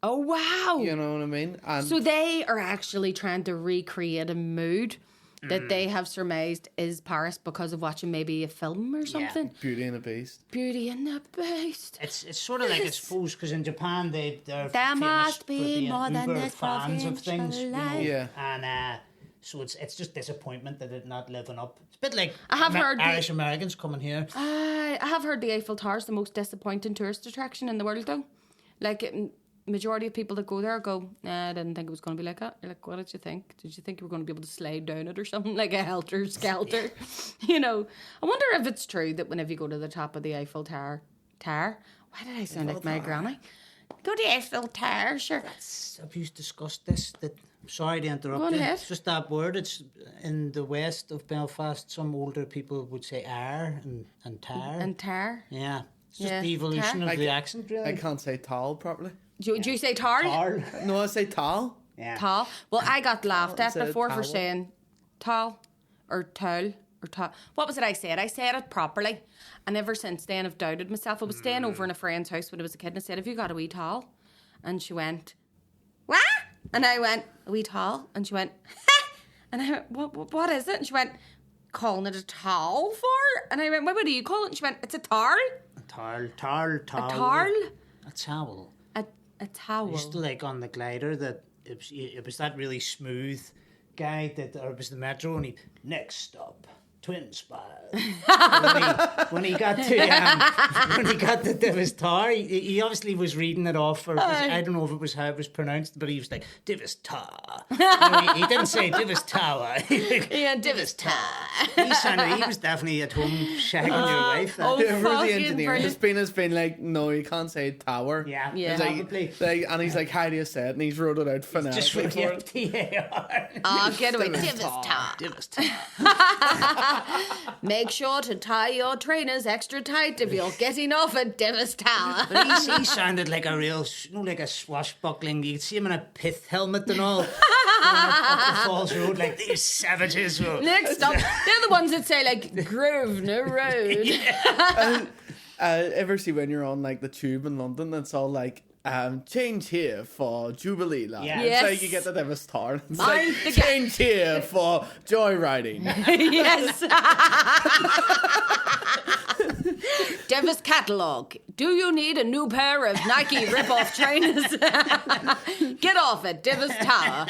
Oh wow! You know what I mean? And so they are actually trying to recreate a mood that they have surmised is Paris because of watching maybe a film or something. Beauty and the Beast. Beauty and the Beast. It's sort of like, I suppose, because in Japan they're There famous must for be being more than uber this fans of things, you know, life. Yeah. and so it's just disappointment that it's not living up. It's a bit like I have heard Irish Americans coming here. I have heard the Eiffel Tower is the most disappointing tourist attraction in the world, though. Like, majority of people that go there go, nah, I didn't think it was going to be like that. You're like, what did you think? Did you think you were going to be able to slide down it or something? Like a helter-skelter? You know, I wonder if it's true that whenever you go to the top of the Eiffel Tower, why did I sound like my granny? Go to the Eiffel Tower, sure. Have you discussed this? Sorry to interrupt Go on you. ahead. It's just that word. It's in the west of Belfast. Some older people would say "ar" and "tar." And tar. Yeah. It's just Yeah, the evolution tar. of the accent, really. I can't say tall properly. Do you say tar? Tar. No, I say tall. Yeah. Tall. Well, I got laughed at Instead of before for towel. saying tall or towel or towel. What was it I said? I said it properly. And ever since then, I've doubted myself. I was staying over in a friend's house when I was a kid and I said, have you got a wee towel? And she went, what? And I went, a wee towel? And she went, ha! And I went, what is it? And she went, calling it a towel for? And I went, what do you call it? And she went, it's a towel. A towel. A towel? A towel. A towel. I used to like on the glider that it was that really smooth guy that, or it was the metro, and he next stop Twin Spire. when he got to Divis Tower, he obviously was reading it off, or I don't know if it was how it was pronounced, but he was like Divis Tower. He didn't say Divis Tower. Yeah, Divis Tower. He was definitely at home shagging your wife. oh, Whoever the fucking engineer brilliant. has been like, no, you can't say tower. Yeah, Yeah. probably. And he's like, how do you say it? And he's wrote it out phonetically Just with for the it. T-A-R. Oh, get away. Divis Divis Tower. Divis Tower. Make sure to tie your trainers extra tight if you're getting off at Divis Tower. But he sounded like a real, like a swashbuckling. You could see him in a pith helmet and all. Up the Falls Road, like these savages. Next up, they're the ones that say like Grosvenor Road. Ever see when you're on like the tube in London, it's all like, change here for Jubilee line. Yeah. It's Yes. like you get the Divis Tower. It's Mind like, the gap. change here for joyriding. Yes. Divis catalogue. Do you need a new pair of Nike rip-off trainers? Get off at Divis Tower.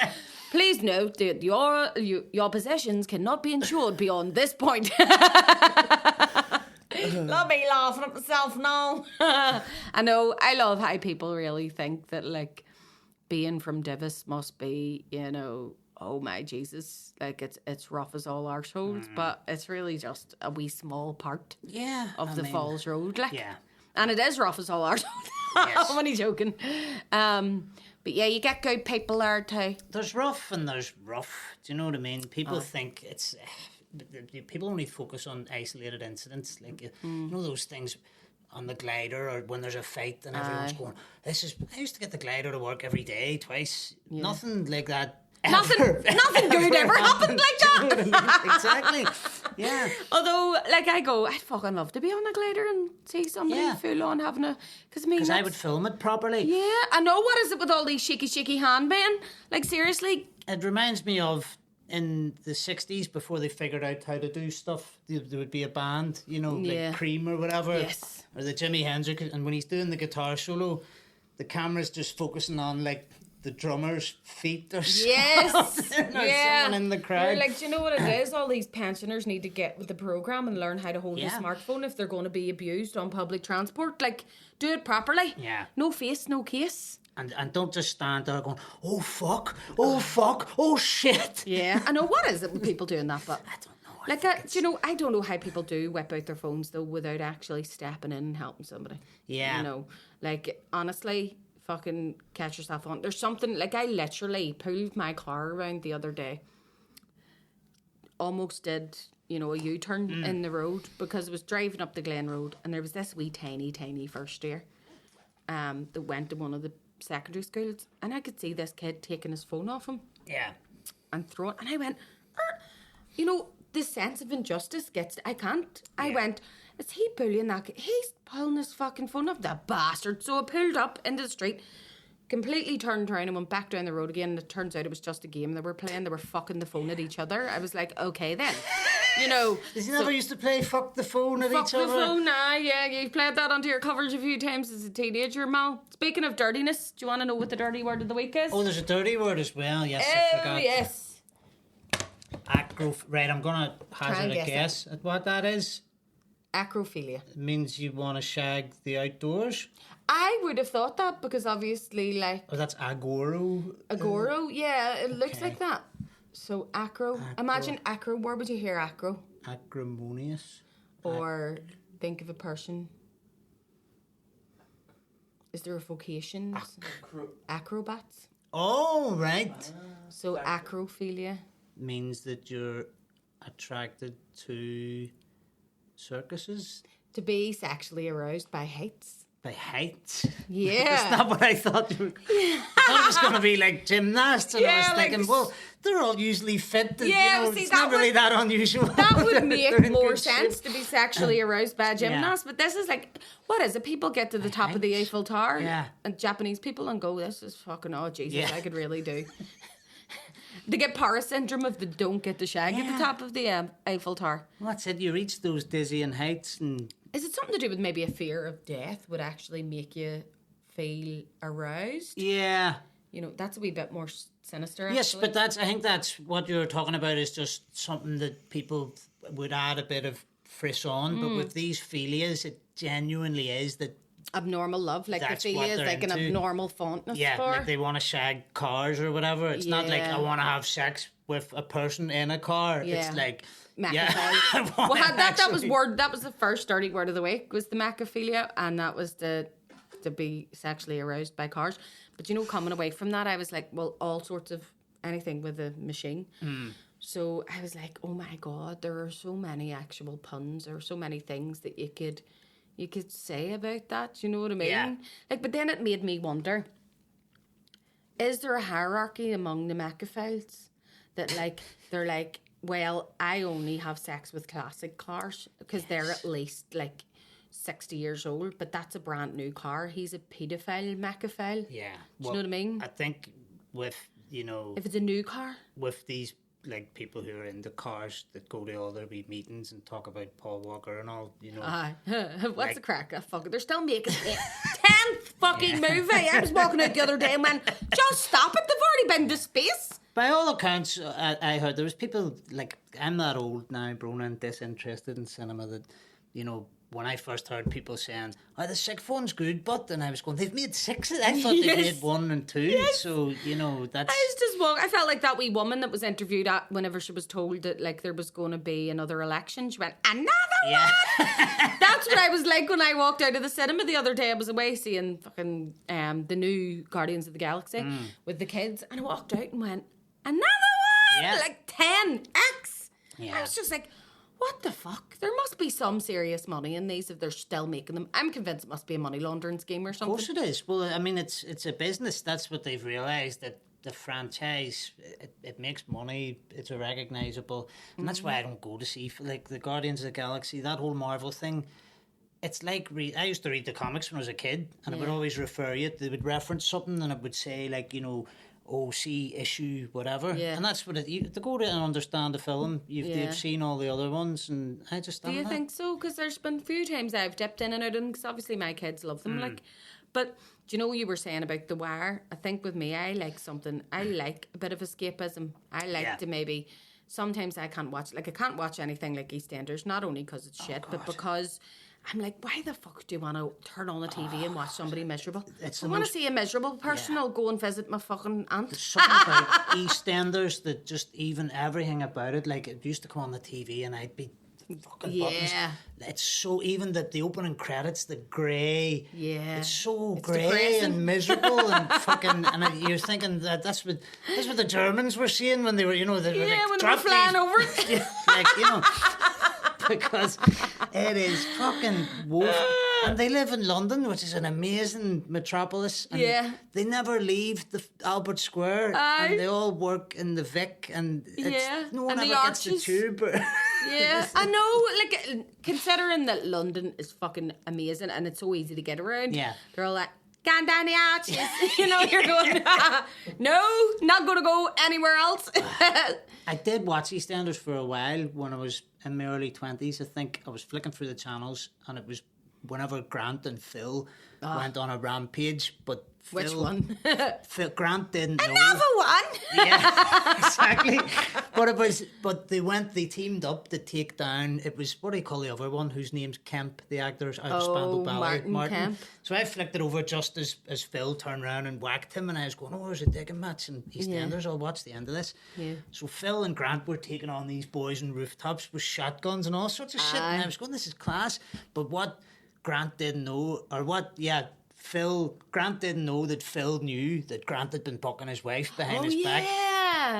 Please note that your possessions cannot be insured beyond this point. Love me laughing at myself now. I know. I love how people really think that like being from Divis must be, you know, oh my Jesus, like it's rough as all arseholes, but it's really just a wee small part of the Falls Road, like. Yeah. And it is rough as all ours. Yes. I'm only joking. But yeah, you get good people there too. There's rough and there's rough. Do you know what I mean? People think it's... People only focus on isolated incidents. Like, you know those things on the glider or when there's a fight and everyone's going, I used to get the glider to work every day, twice. Yeah. Nothing like that. Nothing good ever happened like that. Exactly. Yeah. Although, like I'd fucking love to be on a glider and see somebody full on having a... Because I would film it properly. Yeah, I know. What is it with all these shaky hand men? Like, seriously? It reminds me of in the 60s before they figured out how to do stuff. There would be a band, you know, like Cream or whatever. Yes. Or the Jimi Hendrix. And when he's doing the guitar solo, the camera's just focusing on, like, the drummer's feet or something. Yes. Or someone in the crowd. You're like, do you know what it is? All these pensioners need to get with the programme and learn how to hold a smartphone if they're going to be abused on public transport. Like, do it properly. Yeah. No face, no case. And don't just stand there going, oh fuck, oh shit. Yeah. I know. What is it with people doing that? But I don't know. like, do you know, I don't know how people do whip out their phones though without actually stepping in and helping somebody. Yeah. You know, like, honestly, fucking catch yourself on. There's something, like, I literally pulled my car around the other day. Almost did, you know, a U-turn in the road because I was driving up the Glen Road and there was this wee tiny first year that went to one of the secondary schools, and I could see this kid taking his phone off him. Yeah. And throwing, and I went, you know, this sense of injustice gets, I can't. I went, is he bullying that kid? He's pulling his fucking phone off, that bastard. So I pulled up into the street, completely turned around and went back down the road again, and it turns out it was just a game they were playing. They were fucking the phone at each other. I was like, okay then. You know. Did you never used to play fuck the phone at each other? Fuck the phone, yeah. You played that onto your covers a few times as a teenager, Mal. Speaking of dirtiness, do you want to know what the dirty word of the week is? Oh, there's a dirty word as well. Yes, I forgot. Yes. Right, I'm going to hazard a guess at what that is. Acrophilia. It means you want to shag the outdoors. I would have thought that because obviously, like... Oh, that's agoro. Agoro, yeah, it looks like that. So, acro. Imagine acro. Where would you hear acro? Acrimonious. Or think of a person. Is there a vocation? Acrobats. Oh, right. So, acrophilia. Means that you're attracted to circuses? To be sexually aroused by heights. By heights? Yeah. That's not what I thought you were... I thought it was going to be like gymnasts, and I was thinking, well, they're all usually fit. And, it's not really that unusual. That would make more sense to be sexually aroused by a gymnast, but this is like, what is it? People get to the top of the Eiffel Tower, and Japanese people, and go, this is fucking, oh Jesus, I could really do. They get Paris syndrome if they don't get the shag at the top of the Eiffel Tower. Well, that's it. You reach those dizzying heights. And is it something to do with maybe a fear of death would actually make you feel aroused? Yeah. You know, that's a wee bit more sinister, yes, actually. but I think that's what you're talking about is just something that people would add a bit of frisson. But with these philias, it genuinely is that abnormal love, like the philia is like an abnormal fondness for. Like they want to shag cars or whatever. It's not like I want to have sex with a person in a car. It's like that was the first dirty word of the week, was the macrophilia, and that was to be sexually aroused by cars. But you know, coming away from that, I was like, well, all sorts of anything with a machine. So I was like, oh my God, there are so many actual puns or so many things that you could say about that, you know what I mean? Yeah. Like, but then it made me wonder, is there a hierarchy among the macrophiles that like, they're like, well, I only have sex with classic cars because they're at least like 60 years old, but that's a brand new car. He's a paedophile macrophile. Yeah. Do you know what I mean? I think with, if it's a new car. With these like people who are into cars that go to all their wee meetings and talk about Paul Walker and all, you know. What's the crack? They're still making it. 10th fucking movie. I was walking out the other day and went, just stop it. They've already been to space. By all accounts, I heard there was people, like, I'm that old now, Bronagh, and disinterested in cinema that, you know, when I first heard people saying, oh, the sixth one's good, but, and I was going, they've made 6. I thought they made 1 and 2. So, you know, that's... I felt like that wee woman that was interviewed at whenever she was told that, like, there was going to be another election. She went, another one? That's what I was like when I walked out of the cinema the other day. I was away seeing fucking the new Guardians of the Galaxy with the kids, and I walked out and went, another one? Yeah. Like 10x. Yeah. I was just like, what the fuck? There must be some serious money in these if they're still making them. I'm convinced it must be a money laundering scheme or something. Of course it is. Well, I mean, it's a business. That's what they've realised, that the franchise, it makes money, it's a recognisable, and that's why I don't go to see, like, the Guardians of the Galaxy, that whole Marvel thing. It's like, I used to read the comics when I was a kid, and it would always refer you, they would reference something, and it would say, like, you know, OC issue, whatever. Yeah. And that's what to go to and understand the film, you've seen all the other ones, and I just do you think so? Because there's been a few times I've dipped in and out of them, because obviously my kids love them, like, but do you know what you were saying about The Wire? I think with me, I like a bit of escapism. I like to maybe, sometimes I can't watch anything like EastEnders, not only because it's shit, but because I'm like, why the fuck do you want to turn on the TV and watch somebody miserable? I want to see a miserable person. I'll go and visit my fucking aunt. There's something about EastEnders that just, even everything about it, like, it used to come on the TV and I'd be fucking buttons. It's so, even the opening credits, the grey. Yeah. It's so grey and miserable and fucking, and you're thinking that's what the Germans were seeing when they were, you know, when they were flying over. Like, you know, because it is fucking woeful. And they live in London, which is an amazing metropolis. And they never leave the Albert Square. And they all work in the Vic. And no one ever gets the tube. Yeah, I know. Like, considering that London is fucking amazing and it's so easy to get around. Yeah. They're all like, Gone down the arches. You know, you're going, no, not going to go anywhere else. I did watch EastEnders for a while when I was in my early 20s. I think I was flicking through the channels and it was whenever Grant and Phil went on a rampage, but Which one? Grant didn't know. Another one? Yeah, exactly. But they teamed up to take down, it was, what do you call the other one, whose name's Kemp, the actors out of Spandau Ballet? Martin Kemp. So I flicked it over just as Phil turned around and whacked him, and I was going, oh, there's a digging match in EastEnders, I'll watch the end of this. Yeah. So Phil and Grant were taking on these boys on rooftops with shotguns and all sorts of shit, and I was going, this is class. But what Grant didn't know, Grant didn't know that Phil knew that Grant had been fucking his wife behind his back.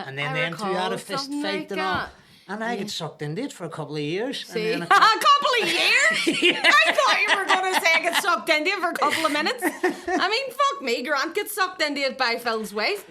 And then them two had a fist fight like and all. And I got sucked into it for a couple of years. See? A couple of years? Yeah. I thought you were going to say I got sucked into it for a couple of minutes. I mean, fuck me, Grant gets sucked into it by Phil's wife.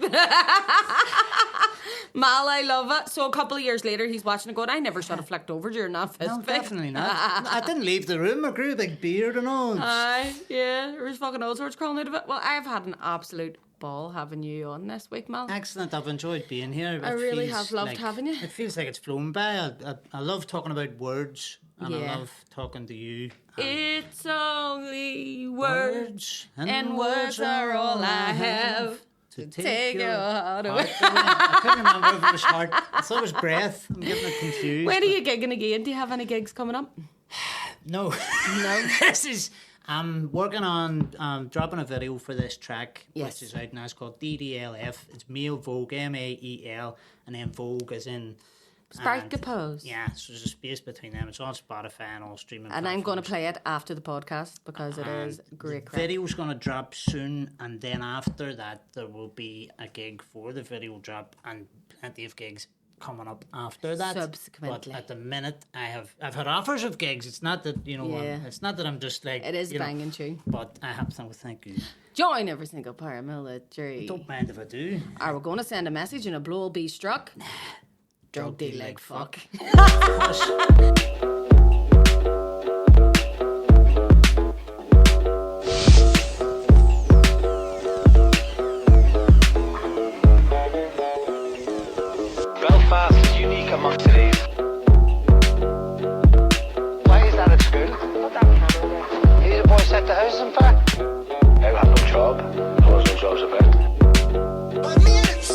Mal, I love it. So a couple of years later, he's watching it going, I never should have flicked over during that fist fight. Definitely not. I didn't leave the room. I grew a big beard and all. Yeah, there was fucking all sorts crawling out of it. Well, I've had an absolute ball having you on this week, Mal. Excellent. I've enjoyed being here. I really have loved having you. It feels like it's flown by. I love talking about words, and I love talking to you. It's only words, and words are all I have to take your heart away. I couldn't remember if it was heart. I thought it was breath. I'm getting it confused. When are you gigging again? Do you have any gigs coming up? No. I'm working on dropping a video for this track, which is out now. It's called DDLF. It's Mael, Vogue, Mael, and then Vogue is in... Spark a pose. Yeah, so there's a space between them. It's on Spotify and all streaming And platforms. I'm going to play it after the podcast because it is great crap. The video's going to drop soon, and then after that there will be a gig for the video drop and plenty of gigs coming up after that. Subsequently. But at the minute I've had offers of gigs. It's not that it's not that I'm just like it is banging tune. But I have to thank you. Join every single paramilitary. Don't mind if I do. Are we going to send a message and a blow will be struck? Drug deal like fuck. Belfast is unique among cities. Why is that at school? You the boy set the houses on fire? I have no job. There was no jobs about. My mates!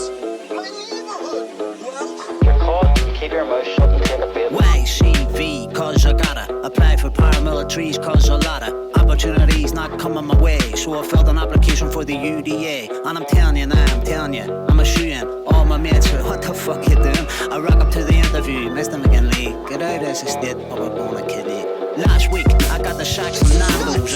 My neighborhood! Well... You're caught, you keep your mouth shut and take a bait. YCV, cause I gotta apply for paramilitaries, cause a lotta opportunities not coming my way. So I filled an application for the UDA. And I'm telling you, I'm a shoe-in. All my mates are, what the fuck you doing? I rock up to the interview, missed them again, Lee. Get out as a state, or we're gonna kill you. Last week, I got the shacks from Nando's.